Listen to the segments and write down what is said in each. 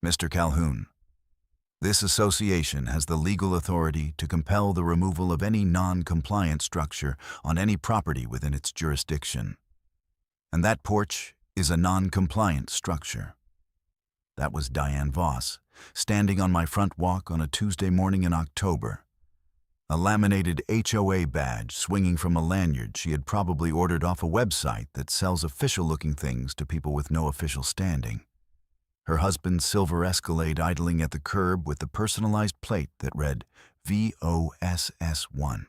Mr. Calhoun, this association has the legal authority to compel the removal of any non-compliant structure on any property within its jurisdiction. And that porch is a non-compliant structure. That was Diane Voss, standing on my front walk on a Tuesday morning in October. A laminated HOA badge swinging from a lanyard she had probably ordered off a website that sells official-looking things to people with no official standing. Her husband's silver Escalade idling at the curb with the personalized plate that read VOSS1.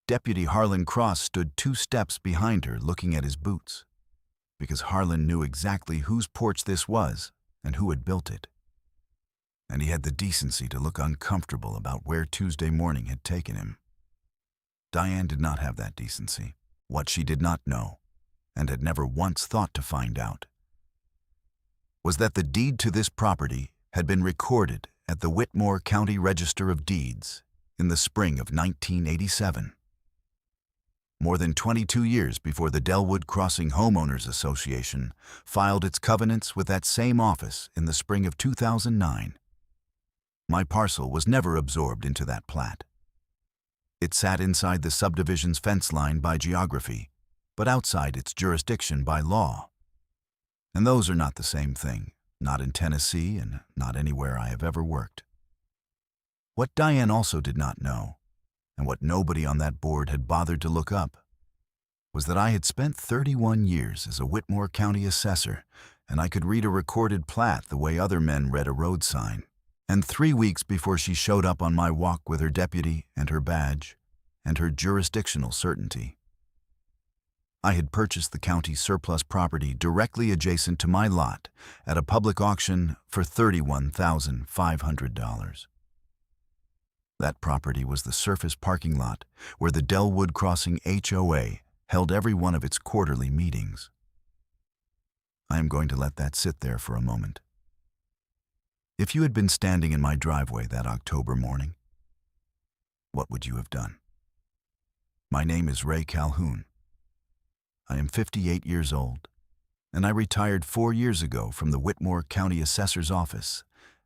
Deputy Harlan Cross stood 2 steps behind her looking at his boots, because Harlan knew exactly whose porch this was and who had built it. And he had the decency to look uncomfortable about where Tuesday morning had taken him. Diane did not have that decency. What she did not know, and had never once thought to find out, was that the deed to this property had been recorded at the Whitmore County Register of Deeds in the spring of 1987. More than 22 years before the Delwood Crossing Homeowners Association filed its covenants with that same office in the spring of 2009. My parcel was never absorbed into that plat. It sat inside the subdivision's fence line by geography, but outside its jurisdiction by law. And those are not the same thing, not in Tennessee and not anywhere I have ever worked. What Diane also did not know, and what nobody on that board had bothered to look up, was that I had spent 31 years as a Whitmore County assessor, and I could read a recorded plat the way other men read a road sign. And 3 weeks before she showed up on my walk with her deputy and her badge and her jurisdictional certainty, I had purchased the county's surplus property directly adjacent to my lot at a public auction for $31,500. That property was the surface parking lot where the Delwood Crossing HOA held every one of its quarterly meetings. I am going to let that sit there for a moment. If you had been standing in my driveway that October morning, what would you have done? My name is Ray Calhoun. I am 58 years old, and I retired 4 years ago from the Whitmore County Assessor's Office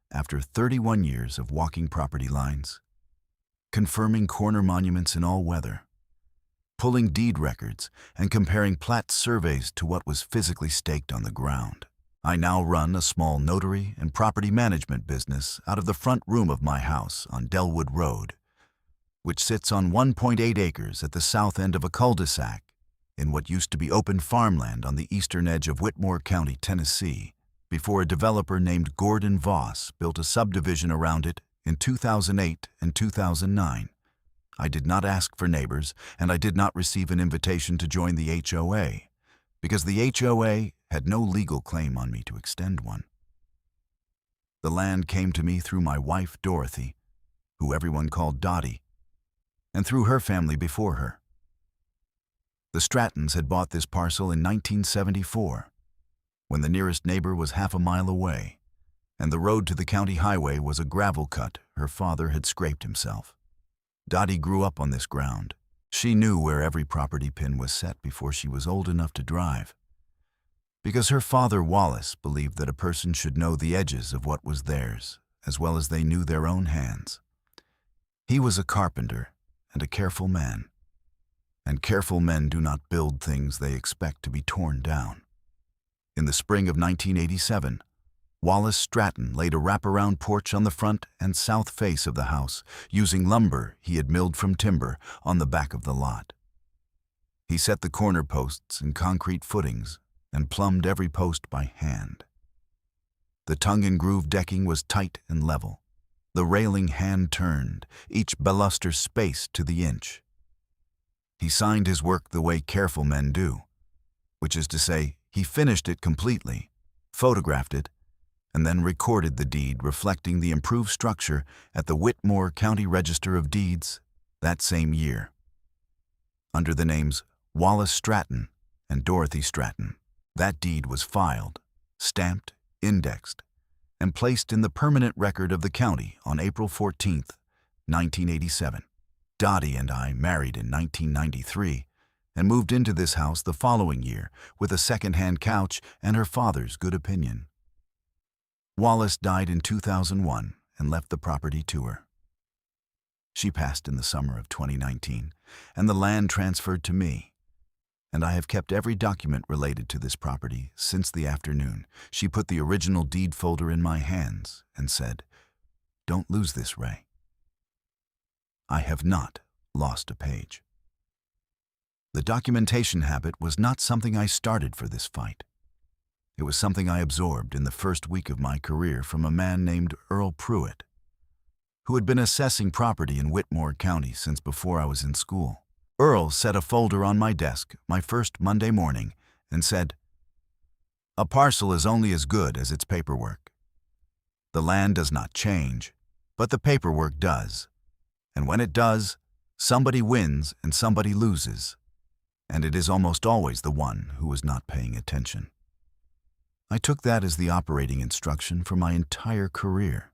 after 31 years of walking property lines, confirming corner monuments in all weather, pulling deed records, and comparing plat surveys to what was physically staked on the ground. I now run a small notary and property management business out of the front room of my house on Delwood Road, which sits on 1.8 acres at the south end of a cul-de-sac in what used to be open farmland on the eastern edge of Whitmore County, Tennessee, before a developer named Gordon Voss built a subdivision around it in 2008 and 2009. I did not ask for neighbors, and I did not receive an invitation to join the HOA, because the HOA had no legal claim on me to extend one. The land came to me through my wife, Dorothy, who everyone called Dottie, and through her family before her. The Strattons had bought this parcel in 1974, when the nearest neighbor was half a mile away, and the road to the county highway was a gravel cut her father had scraped himself. Dottie grew up on this ground. She knew where every property pin was set before she was old enough to drive, because her father, Wallace, believed that a person should know the edges of what was theirs, as well as they knew their own hands. He was a carpenter and a careful man, and careful men do not build things they expect to be torn down. In the spring of 1987, Wallace Stratton laid a wraparound porch on the front and south face of the house, using lumber he had milled from timber on the back of the lot. He set the corner posts and concrete footings and plumbed every post by hand. The tongue-and-groove decking was tight and level, the railing hand-turned, each baluster spaced to the inch. He signed his work the way careful men do, which is to say, he finished it completely, photographed it, and then recorded the deed reflecting the improved structure at the Whitmore County Register of Deeds that same year, under the names Wallace Stratton and Dorothy Stratton. That deed was filed, stamped, indexed, and placed in the permanent record of the county on April 14, 1987. Dottie and I married in 1993 and moved into this house the following year with a second-hand couch and her father's good opinion. Wallace died in 2001 and left the property to her. She passed in the summer of 2019, and the land transferred to me. And I have kept every document related to this property since the afternoon she put the original deed folder in my hands and said, "Don't lose this, Ray." I have not lost a page. The documentation habit was not something I started for this fight. It was something I absorbed in the first week of my career from a man named Earl Pruitt, who had been assessing property in Whitmore County since before I was in school. Earl set a folder on my desk my first Monday morning and said, "A parcel is only as good as its paperwork. The land does not change, but the paperwork does. And when it does, somebody wins and somebody loses. And it is almost always the one who is not paying attention." I took that as the operating instruction for my entire career.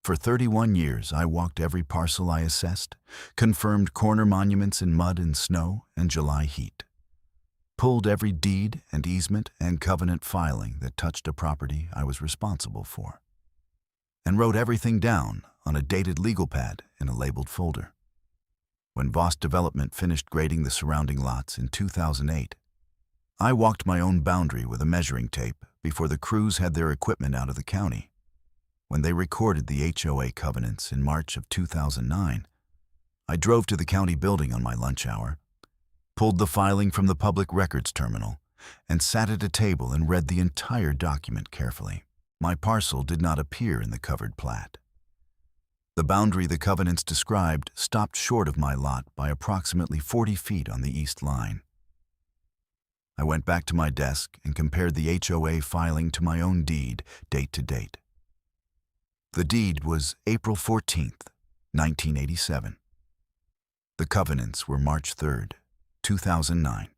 For 31 years, I walked every parcel I assessed, confirmed corner monuments in mud and snow and July heat, pulled every deed and easement and covenant filing that touched a property I was responsible for, and wrote everything down on a dated legal pad in a labeled folder. When Voss Development finished grading the surrounding lots in 2008, I walked my own boundary with a measuring tape before the crews had their equipment out of the county. When they recorded the HOA covenants in March of 2009, I drove to the county building on my lunch hour, pulled the filing from the public records terminal, and sat at a table and read the entire document carefully. My parcel did not appear in the covered plat. The boundary the covenants described stopped short of my lot by approximately 40 feet on the east line. I went back to my desk and compared the HOA filing to my own deed, date to date. The deed was April 14th, 1987. The covenants were March 3rd, 2009.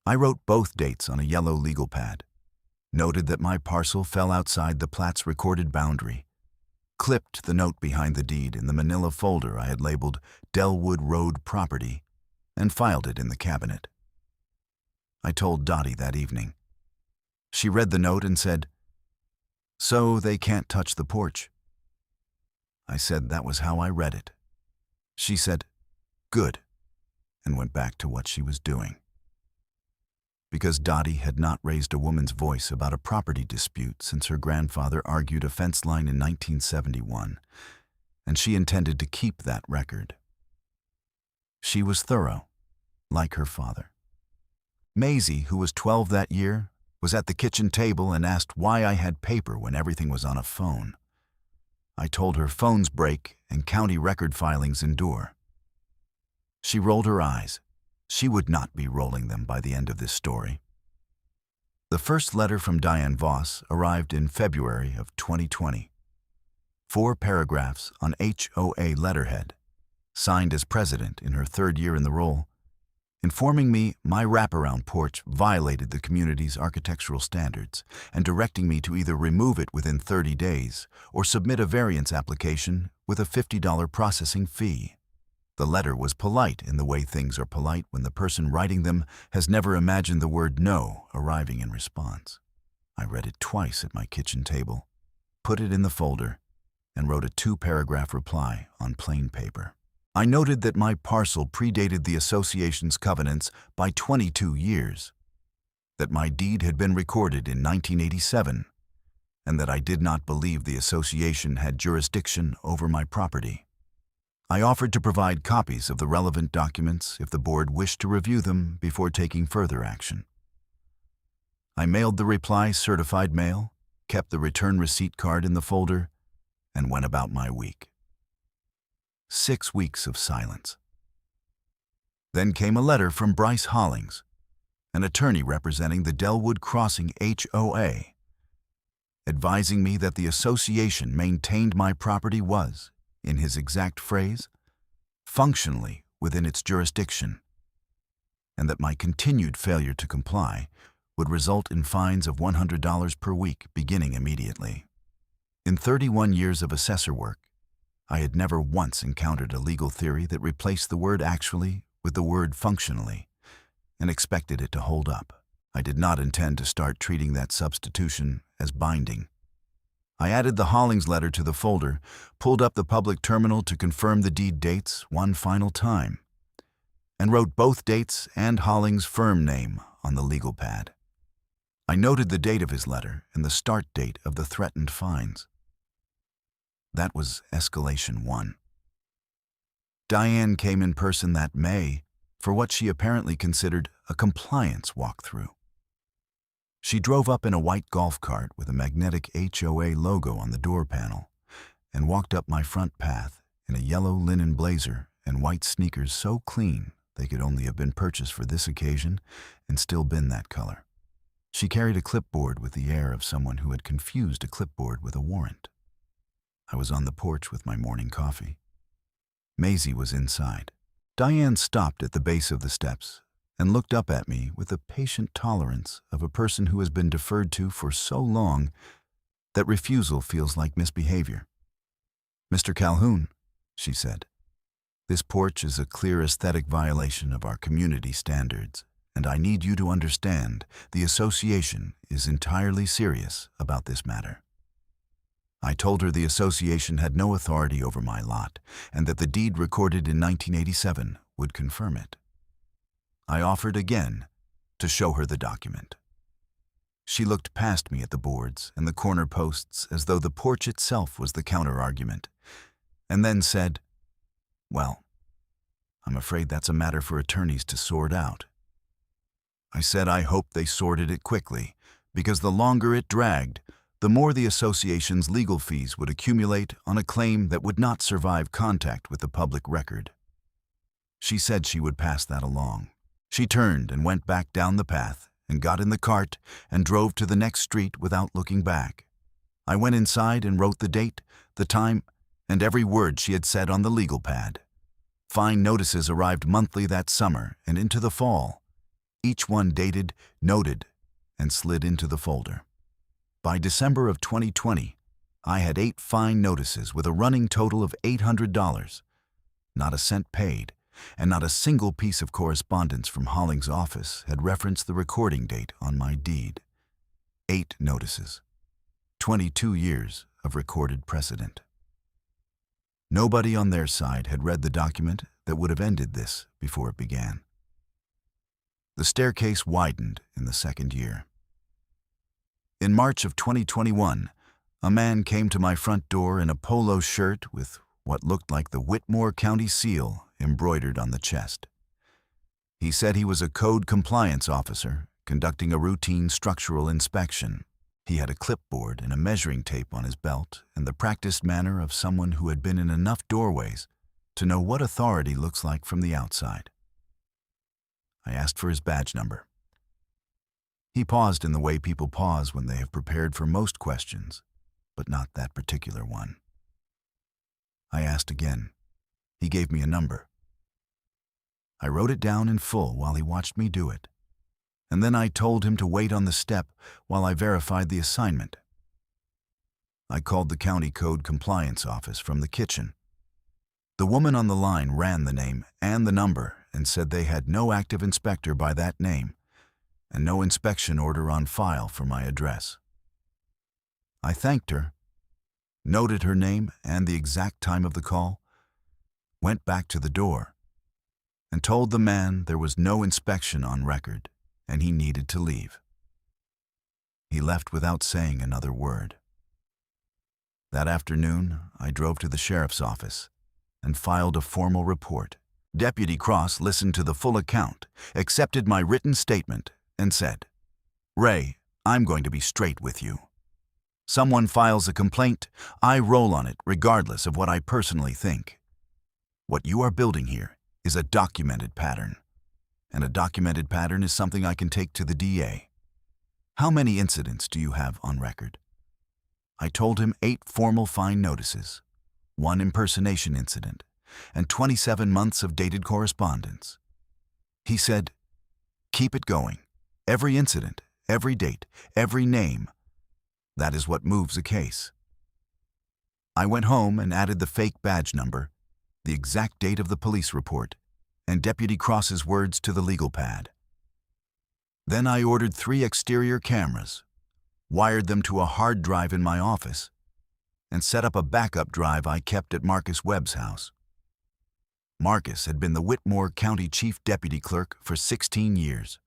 I wrote both dates on a yellow legal pad, noted that my parcel fell outside the plat's recorded boundary, clipped the note behind the deed in the manila folder I had labeled Delwood Road Property, and filed it in the cabinet. I told Dottie that evening. She read the note and said, "So they can't touch the porch?" I said that was how I read it. She said, "Good," and went back to what she was doing. Because Dottie had not raised a woman's voice about a property dispute since her grandfather argued a fence line in 1971, and she intended to keep that record. She was thorough, like her father. Maisie, who was 12 that year, was at the kitchen table and asked why I had paper when everything was on a phone. I told her phones break and county record filings endure. She rolled her eyes. She would not be rolling them by the end of this story. The first letter from Diane Voss arrived in February of 2020. 4 paragraphs on HOA letterhead, signed as president in her 3rd year in the role, informing me my wraparound porch violated the community's architectural standards and directing me to either remove it within 30 days or submit a variance application with a $50 processing fee. The letter was polite in the way things are polite when the person writing them has never imagined the word no arriving in response. I read it twice at my kitchen table, put it in the folder, and wrote a 2-paragraph reply on plain paper. I noted that my parcel predated the association's covenants by 22 years, that my deed had been recorded in 1987, and that I did not believe the association had jurisdiction over my property. I offered to provide copies of the relevant documents if the board wished to review them before taking further action. I mailed the reply certified mail, kept the return receipt card in the folder, and went about my week. 6 weeks of silence. Then came a letter from Bryce Hollings, an attorney representing the Delwood Crossing HOA, advising me that the association maintained my property was, in his exact phrase, functionally within its jurisdiction, and that my continued failure to comply would result in fines of $100 per week beginning immediately. In 31 years of assessor work, I had never once encountered a legal theory that replaced the word actually with the word functionally and expected it to hold up. I did not intend to start treating that substitution as binding. I added the Hollings letter to the folder, pulled up the public terminal to confirm the deed dates one final time, and wrote both dates and Hollings' firm name on the legal pad. I noted the date of his letter and the start date of the threatened fines. That was escalation 1. Diane came in person that May for what she apparently considered a compliance walkthrough. She drove up in a white golf cart with a magnetic HOA logo on the door panel and walked up my front path in a yellow linen blazer and white sneakers so clean they could only have been purchased for this occasion and still been that color. She carried a clipboard with the air of someone who had confused a clipboard with a warrant. I was on the porch with my morning coffee. Maisie was inside. Diane stopped at the base of the steps and looked up at me with the patient tolerance of a person who has been deferred to for so long that refusal feels like misbehavior. "Mr. Calhoun," she said, "this porch is a clear aesthetic violation of our community standards, and I need you to understand the association is entirely serious about this matter." I told her the association had no authority over my lot and that the deed recorded in 1987 would confirm it. I offered again to show her the document. She looked past me at the boards and the corner posts as though the porch itself was the counter-argument, and then said, "Well, I'm afraid that's a matter for attorneys to sort out." I said I hoped they sorted it quickly, because the longer it dragged, the more the association's legal fees would accumulate on a claim that would not survive contact with the public record. She said she would pass that along. She turned and went back down the path and got in the cart and drove to the next street without looking back. I went inside and wrote the date, the time, and every word she had said on the legal pad. Fine notices arrived monthly that summer and into the fall, each one dated, noted, and slid into the folder. By December of 2020, I had 8 fine notices with a running total of $800, not a cent paid, and not a single piece of correspondence from Hollings' office had referenced the recording date on my deed. 8 notices. 22 years of recorded precedent. Nobody on their side had read the document that would have ended this before it began. The staircase widened in the second year. In March of 2021, a man came to my front door in a polo shirt with what looked like the Whitmore County seal embroidered on the chest. He said he was a code compliance officer conducting a routine structural inspection. He had a clipboard and a measuring tape on his belt and the practiced manner of someone who had been in enough doorways to know what authority looks like from the outside. I asked for his badge number. He paused in the way people pause when they have prepared for most questions, but not that particular one. I asked again. He gave me a number. I wrote it down in full while he watched me do it, and then I told him to wait on the step while I verified the assignment. I called the county code compliance office from the kitchen. The woman on the line ran the name and the number and said they had no active inspector by that name and no inspection order on file for my address. I thanked her, noted her name and the exact time of the call, went back to the door, and told the man there was no inspection on record and he needed to leave. He left without saying another word. That afternoon, I drove to the sheriff's office and filed a formal report. Deputy Cross listened to the full account, accepted my written statement, and said, "Ray, I'm going to be straight with you. Someone files a complaint, I roll on it regardless of what I personally think. What you are building here is a documented pattern, and a documented pattern is something I can take to the DA. How many incidents do you have on record?" I told him 8 formal fine notices, 1 impersonation incident, and 27 months of dated correspondence. He said, "Keep it going. Every incident, every date, every name. That is what moves a case." I went home and added the fake badge number, the exact date of the police report, and Deputy Cross's words to the legal pad. Then I ordered 3 exterior cameras, wired them to a hard drive in my office, and set up a backup drive I kept at Marcus Webb's house. Marcus had been the Whitmore County Chief Deputy Clerk for 16 years.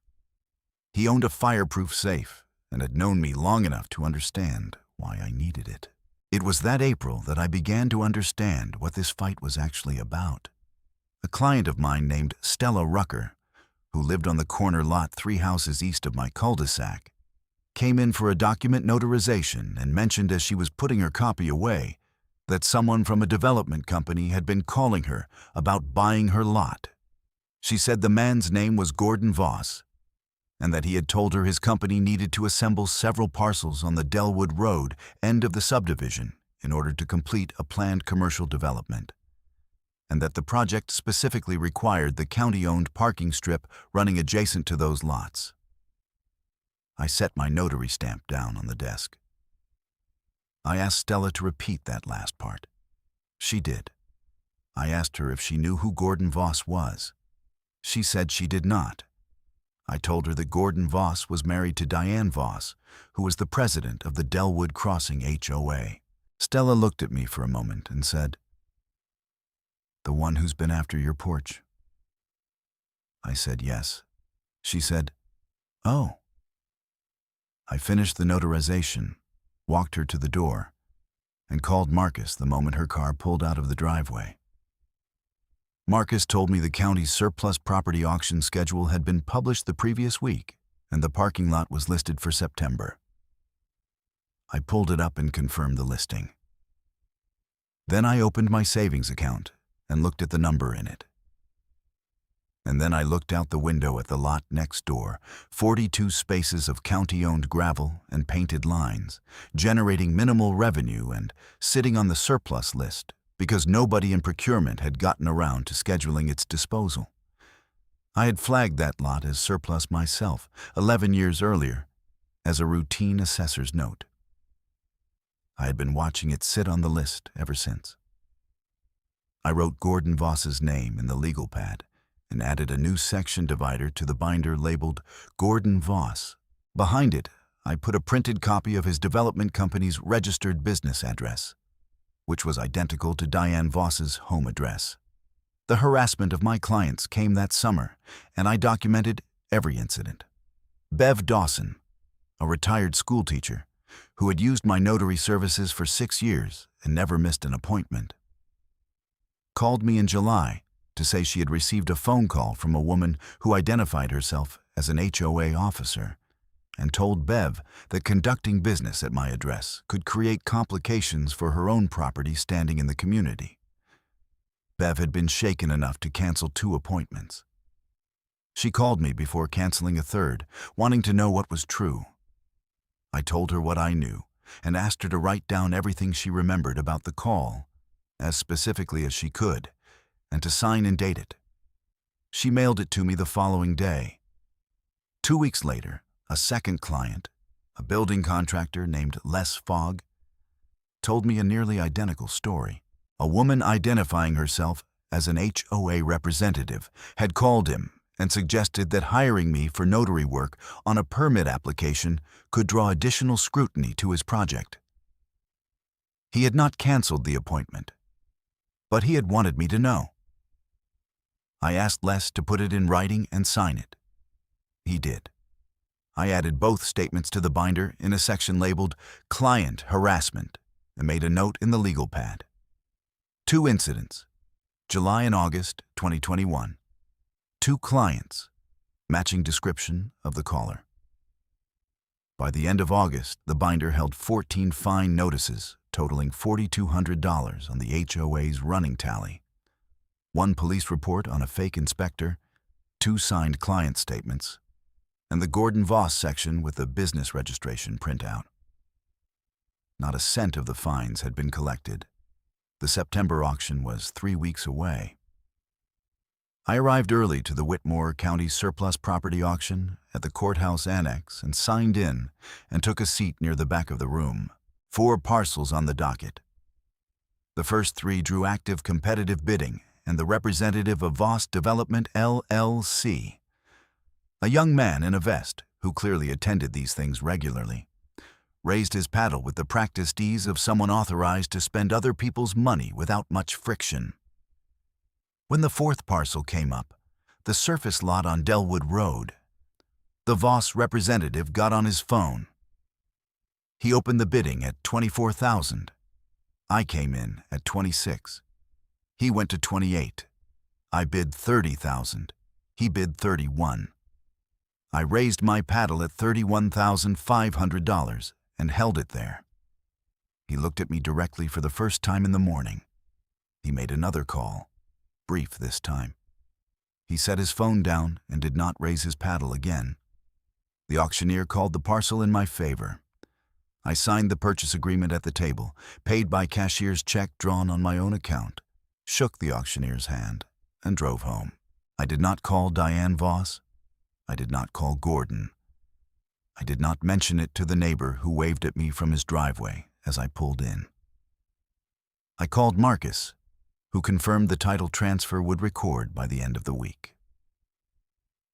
He owned a fireproof safe and had known me long enough to understand why I needed it. It was that April that I began to understand what this fight was actually about. A client of mine named Stella Rucker, who lived on the corner lot 3 houses east of my cul-de-sac, came in for a document notarization and mentioned as she was putting her copy away that someone from a development company had been calling her about buying her lot. She said the man's name was Gordon Voss, and that he had told her his company needed to assemble several parcels on the Delwood Road end of the subdivision in order to complete a planned commercial development, and that the project specifically required the county-owned parking strip running adjacent to those lots. I set my notary stamp down on the desk. I asked Stella to repeat that last part. She did. I asked her if she knew who Gordon Voss was. She said she did not. I told her that Gordon Voss was married to Diane Voss, who was the president of the Delwood Crossing HOA. Stella looked at me for a moment and said, "The one who's been after your porch?" I said yes. She said, "Oh." I finished the notarization, walked her to the door, and called Marcus the moment her car pulled out of the driveway. Marcus told me the county's surplus property auction schedule had been published the previous week, and the parking lot was listed for September. I pulled it up and confirmed the listing. Then I opened my savings account and looked at the number in it. And then I looked out the window at the lot next door, 42 spaces of county-owned gravel and painted lines, generating minimal revenue and sitting on the surplus list because nobody in procurement had gotten around to scheduling its disposal. I had flagged that lot as surplus myself 11 years earlier as a routine assessor's note. I had been watching it sit on the list ever since. I wrote Gordon Voss's name in the legal pad and added a new section divider to the binder labeled Gordon Voss. Behind it, I put a printed copy of his development company's registered business address, which was identical to Diane Voss's home address. The harassment of my clients came that summer, and I documented every incident. Bev Dawson, a retired schoolteacher, who had used my notary services for 6 years and never missed an appointment, called me in July to say she had received a phone call from a woman who identified herself as an HOA officer and told Bev that conducting business at my address could create complications for her own property standing in the community. Bev had been shaken enough to cancel 2 appointments. She called me before canceling a third, wanting to know what was true. I told her what I knew and asked her to write down everything she remembered about the call, as specifically as she could, and to sign and date it. She mailed it to me the following day. 2 weeks later, a second client, a building contractor named Les Fogg, told me a nearly identical story. A woman identifying herself as an HOA representative had called him and suggested that hiring me for notary work on a permit application could draw additional scrutiny to his project. He had not canceled the appointment, but he had wanted me to know. I asked Les to put it in writing and sign it. He did. I added both statements to the binder in a section labeled Client Harassment and made a note in the legal pad. 2 incidents, July and August 2021. 2 clients, matching description of the caller. By the end of August, the binder held 14 fine notices totaling $4,200 on the HOA's running tally, 1 police report on a fake inspector, 2 signed client statements, and the Gordon Voss section with the business registration printout. Not a cent of the fines had been collected. The September auction was 3 weeks away. I arrived early to the Whitmore County surplus property auction at the Courthouse Annex and signed in and took a seat near the back of the room. 4 parcels on the docket. The first 3 drew active competitive bidding, and the representative of Voss Development LLC, a young man in a vest who clearly attended these things regularly, raised his paddle with the practiced ease of someone authorized to spend other people's money without much friction. When the fourth parcel came up, the surface lot on Delwood Road, the Voss representative got on his phone. He opened the bidding at $24,000. I came in at $26,000. He went to $28,000. I bid $30,000. He bid $31,000. I raised my paddle at $31,500 and held it there. He looked at me directly for the first time in the morning. He made another call, brief this time. He set his phone down and did not raise his paddle again. The auctioneer called the parcel in my favor. I signed the purchase agreement at the table, paid by cashier's check drawn on my own account, shook the auctioneer's hand, and drove home. I did not call Diane Voss. I did not call Gordon. I did not mention it to the neighbor who waved at me from his driveway as I pulled in. I called Marcus, who confirmed the title transfer would record by the end of the week.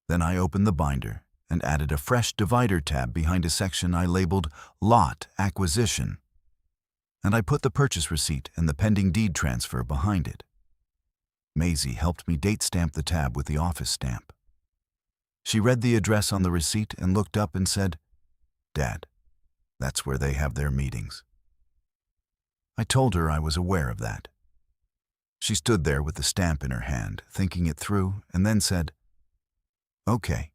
Then I opened the binder and added a fresh divider tab behind a section I labeled Lot Acquisition, and I put the purchase receipt and the pending deed transfer behind it. Maisie helped me date stamp the tab with the office stamp. She read the address on the receipt and looked up and said, "Dad, that's where they have their meetings." I told her I was aware of that. She stood there with the stamp in her hand, thinking it through, and then said, "Okay,"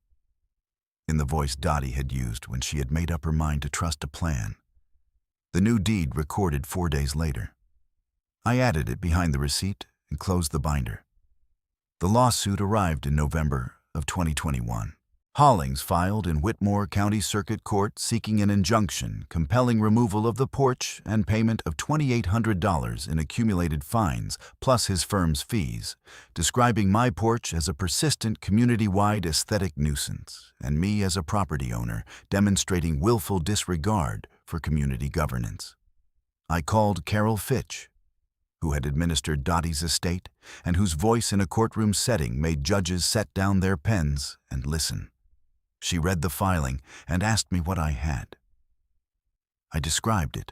in the voice Dottie had used when she had made up her mind to trust a plan. The new deed recorded 4 days later. I added it behind the receipt and closed the binder. The lawsuit arrived in November of 2021. Hollings filed in Whitmore County Circuit Court seeking an injunction compelling removal of the porch and payment of $2,800 in accumulated fines plus his firm's fees, describing my porch as a persistent community-wide aesthetic nuisance and me as a property owner demonstrating willful disregard for community governance. I called Carol Fitch, who had administered Dottie's estate and whose voice in a courtroom setting made judges set down their pens and listen. She read the filing and asked me what I had. I described it.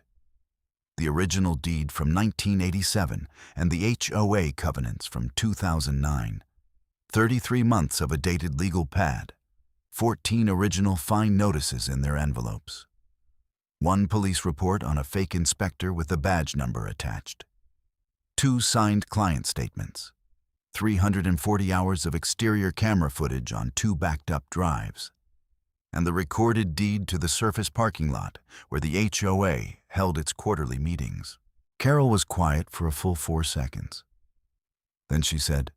The original deed from 1987 and the HOA covenants from 2009. 33 months of a dated legal pad. 14 original fine notices in their envelopes. 1 police report on a fake inspector with a badge number attached. 2 signed client statements. 340 hours of exterior camera footage on 2 backed-up drives. And the recorded deed to the surface parking lot where the HOA held its quarterly meetings. Carol was quiet for a full 4 seconds. Then she said,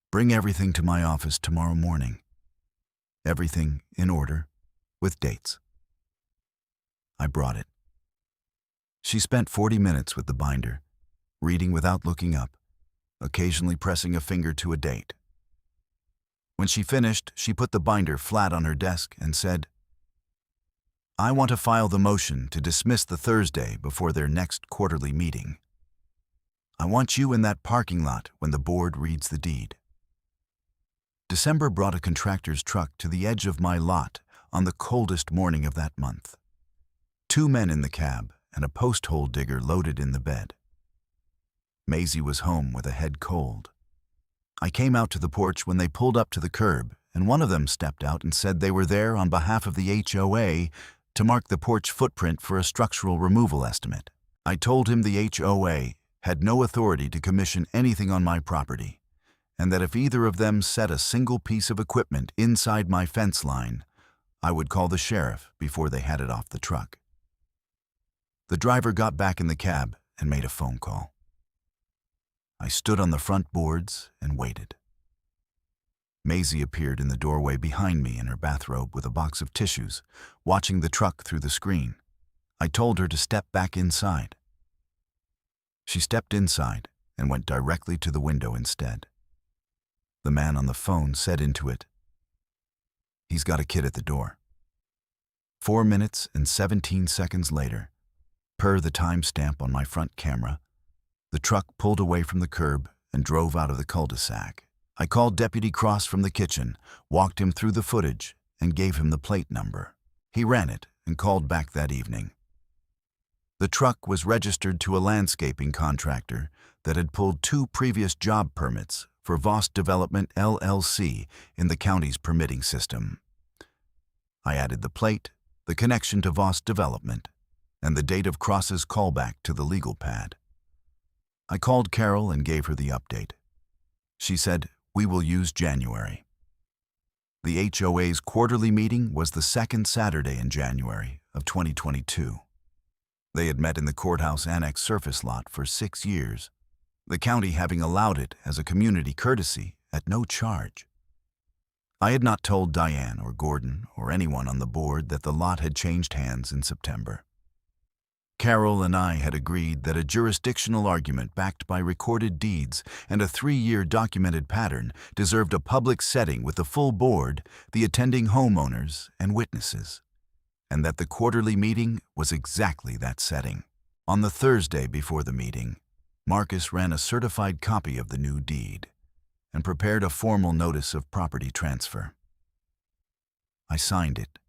"Bring everything to my office tomorrow morning. Everything in order, with dates." I brought it. She spent 40 minutes with the binder, reading without looking up, occasionally pressing a finger to a date. When she finished, she put the binder flat on her desk and said, "I want to file the motion to dismiss the Thursday before their next quarterly meeting. I want you in that parking lot when the board reads the deed." December brought a contractor's truck to the edge of my lot on the coldest morning of that month. 2 men in the cab and a post hole digger loaded in the bed. Maisie was home with a head cold. I came out to the porch when they pulled up to the curb, and one of them stepped out and said they were there on behalf of the HOA to mark the porch footprint for a structural removal estimate. I told him the HOA had no authority to commission anything on my property, and that if either of them set a single piece of equipment inside my fence line, I would call the sheriff before they had it off the truck. The driver got back in the cab and made a phone call. I stood on the front boards and waited. Maisie appeared in the doorway behind me in her bathrobe with a box of tissues, watching the truck through the screen. I told her to step back inside. She stepped inside and went directly to the window instead. The man on the phone said into it, "He's got a kid at the door." 4 minutes and 17 seconds later, per the timestamp on my front camera, the truck pulled away from the curb and drove out of the cul-de-sac. I called Deputy Cross from the kitchen, walked him through the footage, and gave him the plate number. He ran it and called back that evening. The truck was registered to a landscaping contractor that had pulled 2 previous job permits for Voss Development LLC in the county's permitting system. I added the plate, the connection to Voss Development, and the date of Cross's callback to the legal pad. I called Carol and gave her the update. She said, "We will use January." The HOA's quarterly meeting was the second Saturday in January of 2022. They had met in the Courthouse Annex surface lot for 6 years, the county having allowed it as a community courtesy at no charge. I had not told Diane or Gordon or anyone on the board that the lot had changed hands in September. Carol and I had agreed that a jurisdictional argument backed by recorded deeds and a 3-year documented pattern deserved a public setting with the full board, the attending homeowners, and witnesses, and that the quarterly meeting was exactly that setting. On the Thursday before the meeting, Marcus ran a certified copy of the new deed and prepared a formal notice of property transfer. I signed it.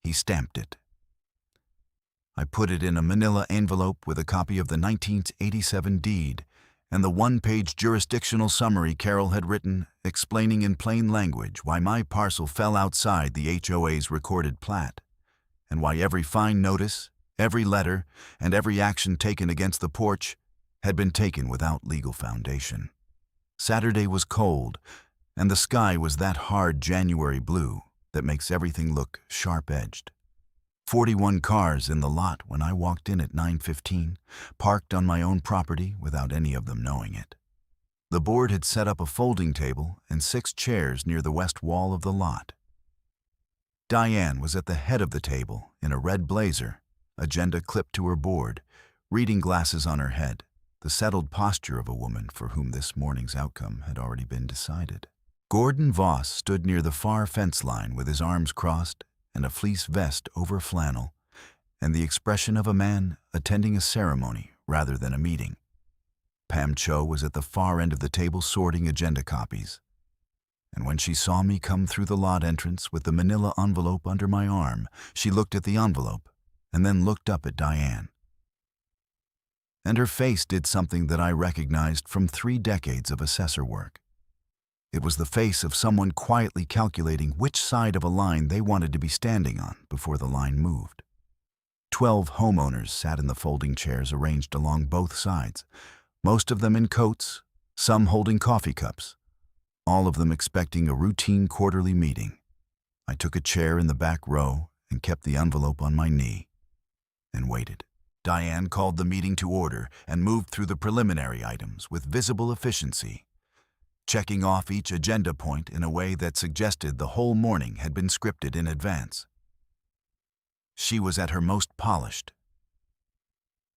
He stamped it. I put it in a manila envelope with a copy of the 1987 deed and the 1-page jurisdictional summary Carol had written explaining in plain language why my parcel fell outside the HOA's recorded plat, and why every fine notice, every letter, and every action taken against the porch had been taken without legal foundation. Saturday was cold, and the sky was that hard January blue that makes everything look sharp-edged. 41 cars in the lot when I walked in at 9:15, parked on my own property without any of them knowing it. The board had set up a folding table and 6 chairs near the west wall of the lot. Diane was at the head of the table in a red blazer, agenda clipped to her board, reading glasses on her head, the settled posture of a woman for whom this morning's outcome had already been decided. Gordon Voss stood near the far fence line with his arms crossed and a fleece vest over flannel, and the expression of a man attending a ceremony rather than a meeting. Pam Cho was at the far end of the table sorting agenda copies, and when she saw me come through the lot entrance with the manila envelope under my arm, she looked at the envelope and then looked up at Diane. And her face did something that I recognized from 3 decades of assessor work. It was the face of someone quietly calculating which side of a line they wanted to be standing on before the line moved. 12 homeowners sat in the folding chairs arranged along both sides, most of them in coats, some holding coffee cups, all of them expecting a routine quarterly meeting. I took a chair in the back row and kept the envelope on my knee and waited. Diane called the meeting to order and moved through the preliminary items with visible efficiency, checking off each agenda point in a way that suggested the whole morning had been scripted in advance. She was at her most polished,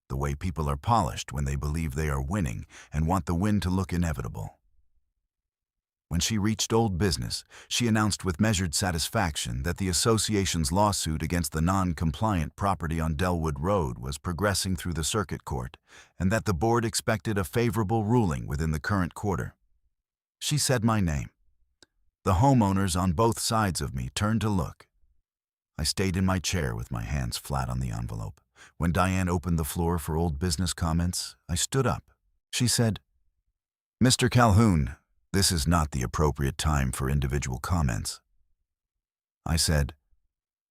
the way people are polished when they believe they are winning and want the win to look inevitable. When she reached old business, she announced with measured satisfaction that the association's lawsuit against the non-compliant property on Delwood Road was progressing through the circuit court and that the board expected a favorable ruling within the current quarter. She said my name. The homeowners on both sides of me turned to look. I stayed in my chair with my hands flat on the envelope. When Diane opened the floor for old business comments, I stood up. She said, "Mr. Calhoun, this is not the appropriate time for individual comments." I said,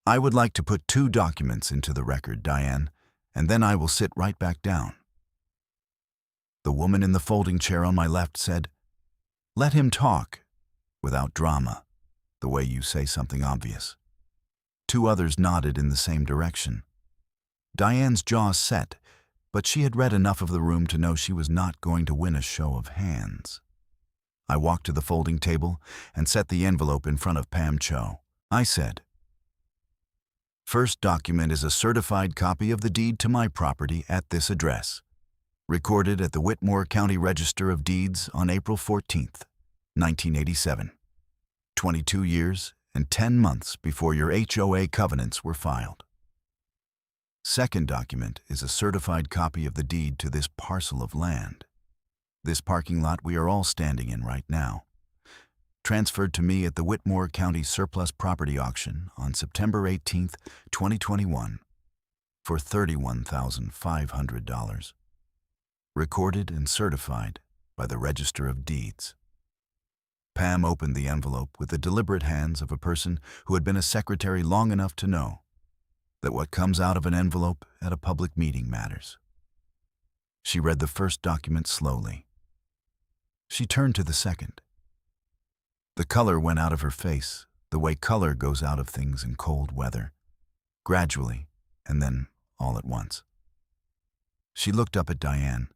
"I would like to put 2 documents into the record, Diane, and then I will sit right back down." The woman in the folding chair on my left said, "Let him talk, without drama, the way you say something obvious." 2 others nodded in the same direction. Diane's jaw set, but she had read enough of the room to know she was not going to win a show of hands. I walked to the folding table and set the envelope in front of Pam Cho. I said, "First document is a certified copy of the deed to my property at this address, recorded at the Whitmore County Register of Deeds on April 14th, 1987, 22 years and 10 months before your HOA covenants were filed. Second document is a certified copy of the deed to this parcel of land, this parking lot we are all standing in right now, transferred to me at the Whitmore County Surplus Property Auction on September 18, 2021, for $31,500. Recorded and certified by the Register of Deeds. Pam opened the envelope with the deliberate hands of a person who had been a secretary long enough to know that what comes out of an envelope at a public meeting matters. She read the first document slowly. She turned to the second. The color went out of her face, the way color goes out of things in cold weather, gradually, and then all at once. She looked up at Diane,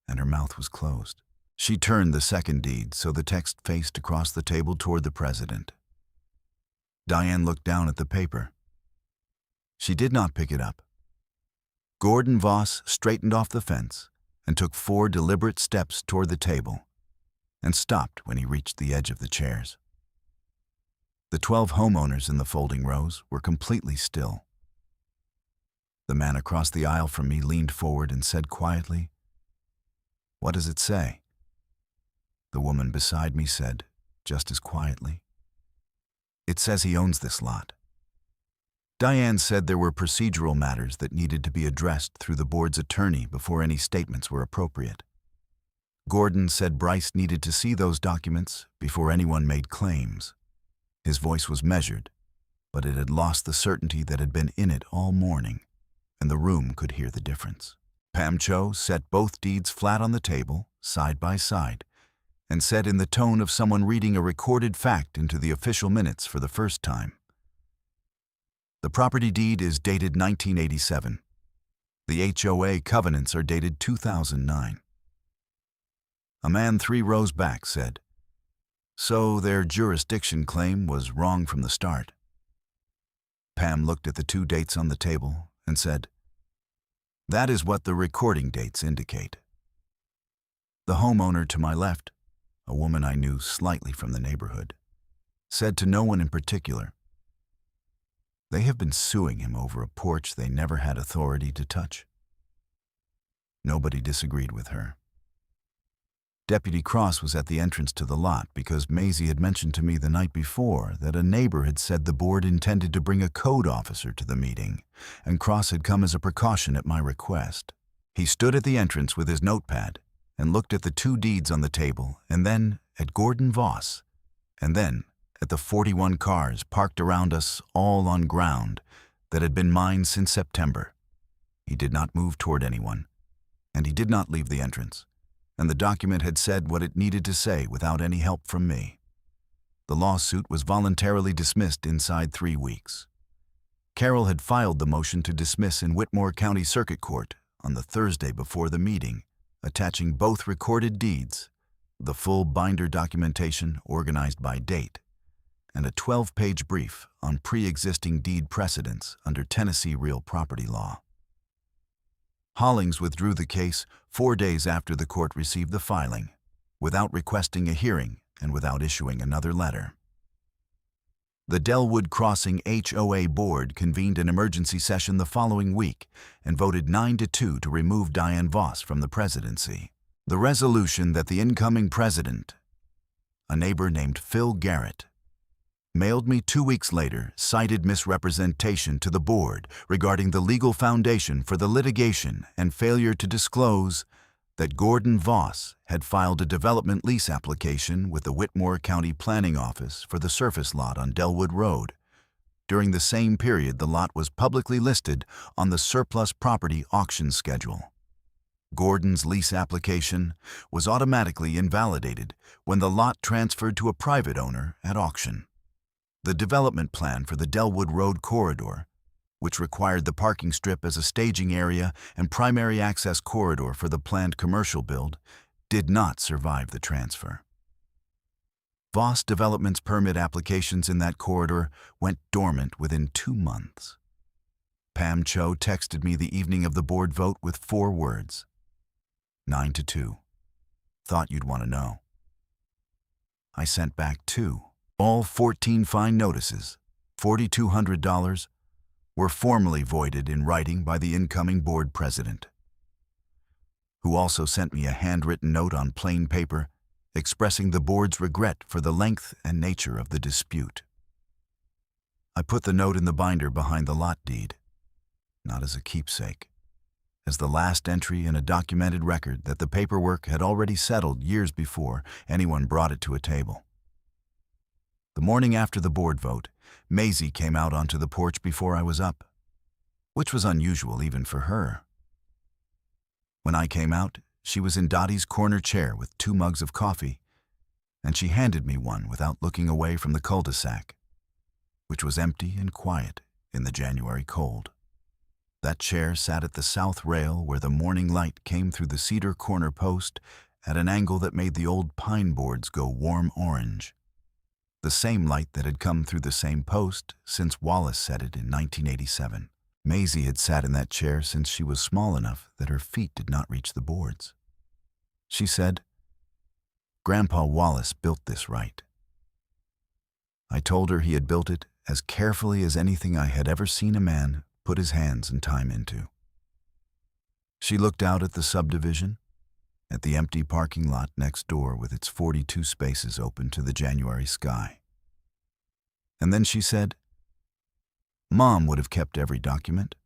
and her mouth was closed. She turned the second deed so the text faced across the table toward the president. Diane looked down at the paper. She did not pick it up. Gordon Voss straightened off the fence and took 4 deliberate steps toward the table and stopped when he reached the edge of the chairs. The 12 homeowners in the folding rows were completely still. The man across the aisle from me leaned forward and said quietly, "What does it say?" The woman beside me said, just as quietly, "It says he owns this lot." Diane said there were procedural matters that needed to be addressed through the board's attorney before any statements were appropriate. Gordon said Bryce needed to see those documents before anyone made claims. His voice was measured, but it had lost the certainty that had been in it all morning, and the room could hear the difference. Pam Cho set both deeds flat on the table, side by side, and said in the tone of someone reading a recorded fact into the official minutes for the first time, "The property deed is dated 1987. The HOA covenants are dated 2009. A man 3 rows back said, "So their jurisdiction claim was wrong from the start." Pam looked at the 2 dates on the table and said, "That is what the recording dates indicate." The homeowner to my left, a woman I knew slightly from the neighborhood, said to no one in particular, "They have been suing him over a porch they never had authority to touch." Nobody disagreed with her. Deputy Cross was at the entrance to the lot because Maisie had mentioned to me the night before that a neighbor had said the board intended to bring a code officer to the meeting, and Cross had come as a precaution at my request. He stood at the entrance with his notepad and looked at the 2 deeds on the table, and then at Gordon Voss, and then at the 41 cars parked around us, all on ground that had been mine since September. He did not move toward anyone, and he did not leave the entrance, and the document had said what it needed to say without any help from me. The lawsuit was voluntarily dismissed inside 3 weeks. Carol had filed the motion to dismiss in Whitmore County Circuit Court on the Thursday before the meeting, attaching both recorded deeds, the full binder documentation organized by date, and a 12-page brief on pre-existing deed precedents under Tennessee real property law. Hollings withdrew the case 4 days after the court received the filing, without requesting a hearing and without issuing another letter. The Dellwood Crossing HOA board convened an emergency session the following week and voted 9-2 to remove Diane Voss from the presidency. The resolution that the incoming president, a neighbor named Phil Garrett, mailed me 2 weeks later cited misrepresentation to the board regarding the legal foundation for the litigation and failure to disclose that Gordon Voss had filed a development lease application with the Whitmore County Planning Office for the surface lot on Dellwood Road. During the same period, the lot was publicly listed on the surplus property auction schedule. Gordon's lease application was automatically invalidated when the lot transferred to a private owner at auction. The development plan for the Dellwood Road corridor, which required the parking strip as a staging area and primary access corridor for the planned commercial build, did not survive the transfer. Voss Development's permit applications in that corridor went dormant within 2 months. Pam Cho texted me the evening of the board vote with 4 words. 9-2. Thought you'd want to know. I sent back 2. All 14 fine notices, $4,200, were formally voided in writing by the incoming board president, who also sent me a handwritten note on plain paper expressing the board's regret for the length and nature of the dispute. I put the note in the binder behind the lot deed, not as a keepsake, as the last entry in a documented record that the paperwork had already settled years before anyone brought it to a table. The morning after the board vote, Maisie came out onto the porch before I was up, which was unusual even for her. When I came out, she was in Dottie's corner chair with 2 mugs of coffee, and she handed me one without looking away from the cul-de-sac, which was empty and quiet in the January cold. That chair sat at the south rail where the morning light came through the cedar corner post at an angle that made the old pine boards go warm orange. The same light that had come through the same post since Wallace set it in 1987. Maisie had sat in that chair since she was small enough that her feet did not reach the boards. She said, "Grandpa Wallace built this right." I told her he had built it as carefully as anything I had ever seen a man put his hands and time into. She looked out at the subdivision, at the empty parking lot next door with its 42 spaces open to the January sky. And then she said, "Mom would have kept every document."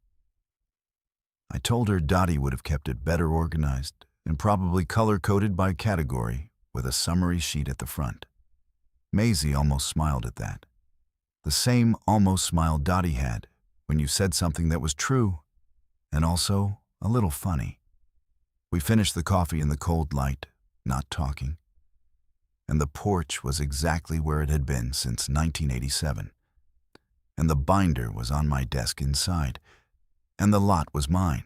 I told her Dottie would have kept it better organized and probably color-coded by category with a summary sheet at the front. Maisie almost smiled at that. The same almost smile Dottie had when you said something that was true and also a little funny. We finished the coffee in the cold light, not talking. And the porch was exactly where it had been since 1987. And the binder was on my desk inside. And the lot was mine.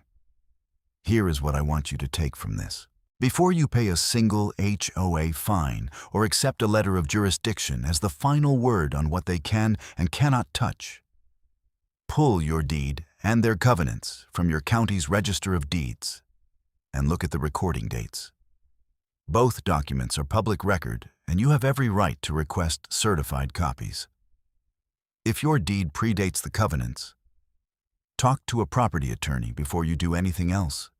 Here is what I want you to take from this. Before you pay a single HOA fine or accept a letter of jurisdiction as the final word on what they can and cannot touch, pull your deed and their covenants from your county's Register of Deeds and look at the recording dates. Both documents are public record, and you have every right to request certified copies. If your deed predates the covenants, talk to a property attorney before you do anything else,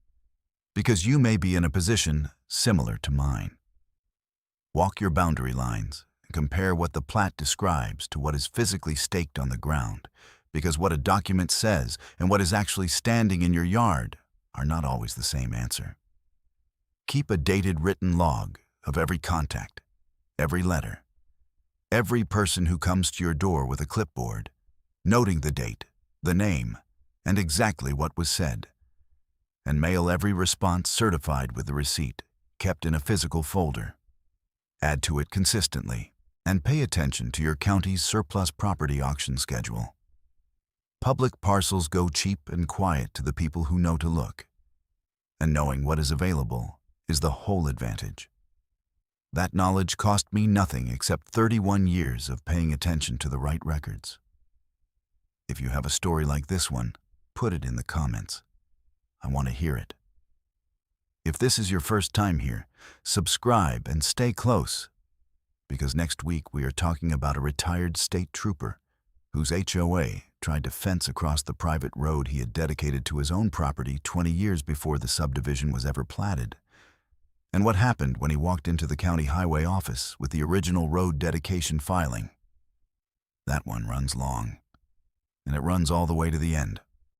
because you may be in a position similar to mine. Walk your boundary lines and compare what the plat describes to what is physically staked on the ground, because what a document says and what is actually standing in your yard are not always the same answer. Keep a dated written log of every contact, every letter, every person who comes to your door with a clipboard, noting the date, the name, and exactly what was said, and mail every response certified with the receipt, kept in a physical folder. Add to it consistently, and pay attention to your county's surplus property auction schedule. Public parcels go cheap and quiet to the people who know to look, and knowing what is available is the whole advantage. That knowledge cost me nothing except 31 years of paying attention to the right records. If you have a story like this one, put it in the comments. I want to hear it. If this is your first time here, subscribe and stay close, because next week we are talking about a retired state trooper whose HOA tried to fence across the private road he had dedicated to his own property 20 years before the subdivision was ever platted, and what happened when he walked into the county highway office with the original road dedication filing. That one runs long, and it runs all the way to the end.